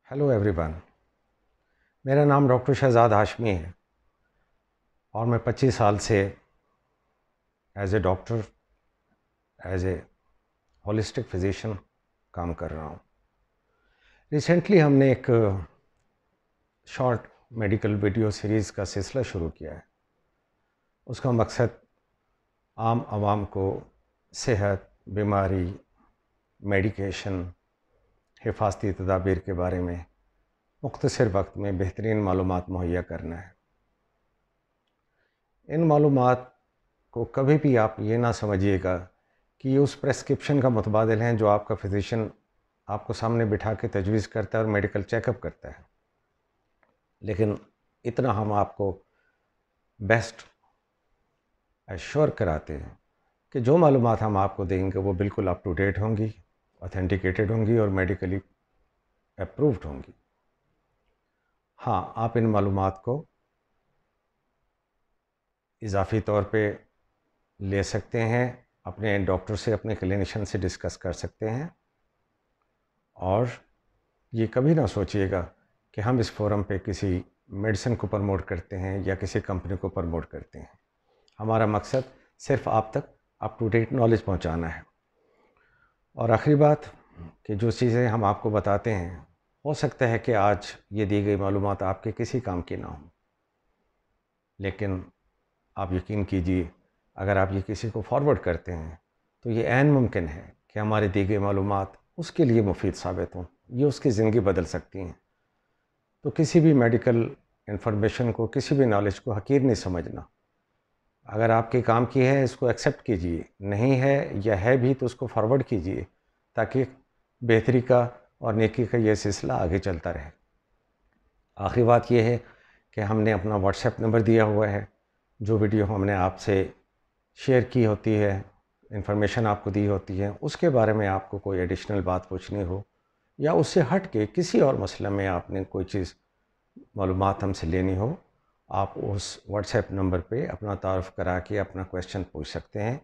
Hello everyone, मेरा नाम doctor Shahzad Hashmi है और मैं 25 साल से as a doctor, as a holistic physician काम कर रहा हूँ। रिसेंटली हमने एक शॉर्ट मेडिकल वीडियो सीरीज़ का सिलसिला शुरू किया है। उसका मकसद आम आवाम को सेहत, बीमारी, मेडिकेशन, हिफाजती तदाबीर के बारे में मुख्तसर वक्त में बेहतरीन मालूमात मुहैया करना है। इन मालूमात को कभी भी आप ये ना समझिएगा कि ये उस प्रेस्क्रिप्शन का मुतबादिल हैं जो आपका फिजिशियन आपको सामने बिठा के तजवीज़ करता है और मेडिकल चेकअप करता है। लेकिन इतना हम आपको बेस्ट एश्योर कराते हैं कि जो मालूमात हम आपको देंगे वो बिल्कुल अप टू डेट होंगी, ऑथेंटिकेटेड होंगी और मेडिकली अप्रूव्ड होंगी। हाँ, आप इन मालूमात को इजाफ़ी तौर पे ले सकते हैं, अपने डॉक्टर से, अपने क्लिनिशियन से डिस्कस कर सकते हैं। और ये कभी ना सोचिएगा कि हम इस फोरम पे किसी मेडिसिन को प्रमोट करते हैं या किसी कंपनी को प्रमोट करते हैं। हमारा मकसद सिर्फ आप तक अप टू डेट नॉलेज पहुंचाना है। और आखिरी बात कि जो चीज़ें हम आपको बताते हैं, हो सकता है कि आज ये दी गई मालूमात आपके किसी काम की ना हो, लेकिन आप यकीन कीजिए, अगर आप ये किसी को फॉरवर्ड करते हैं तो ये ऐन मुमकिन है कि हमारे दी गई मालूमात उसके लिए मुफीद साबित हों, ये उसकी ज़िंदगी बदल सकती हैं। तो किसी भी मेडिकल इंफॉर्मेशन को, किसी भी नॉलेज को हकीर नहीं समझना। अगर आपके काम की है, इसको एक्सेप्ट कीजिए, नहीं है या है भी तो उसको फॉरवर्ड कीजिए, ताकि बेहतरी का और नेकी का ये सिलसिला आगे चलता रहे। आखिरी बात यह है कि हमने अपना व्हाट्सएप नंबर दिया हुआ है। जो वीडियो हमने आपसे शेयर की होती है, इन्फॉर्मेशन आपको दी होती है, उसके बारे में आपको कोई एडिशनल बात पूछनी हो या उससे हट के किसी और मसले में आपने कोई चीज़ मालूमात हमसे लेनी हो, आप उस व्हाट्सएप नंबर पे अपना तारुफ़ करा के अपना क्वेश्चन पूछ सकते हैं।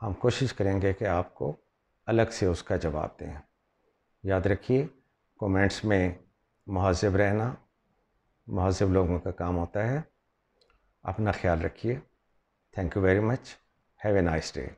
हम कोशिश करेंगे कि आपको अलग से उसका जवाब दें। याद रखिए, कमेंट्स में मुहज़्ज़ब रहना मुहज़्ज़ब लोगों का काम होता है। अपना ख्याल रखिए। Thank you very much. Have a nice day.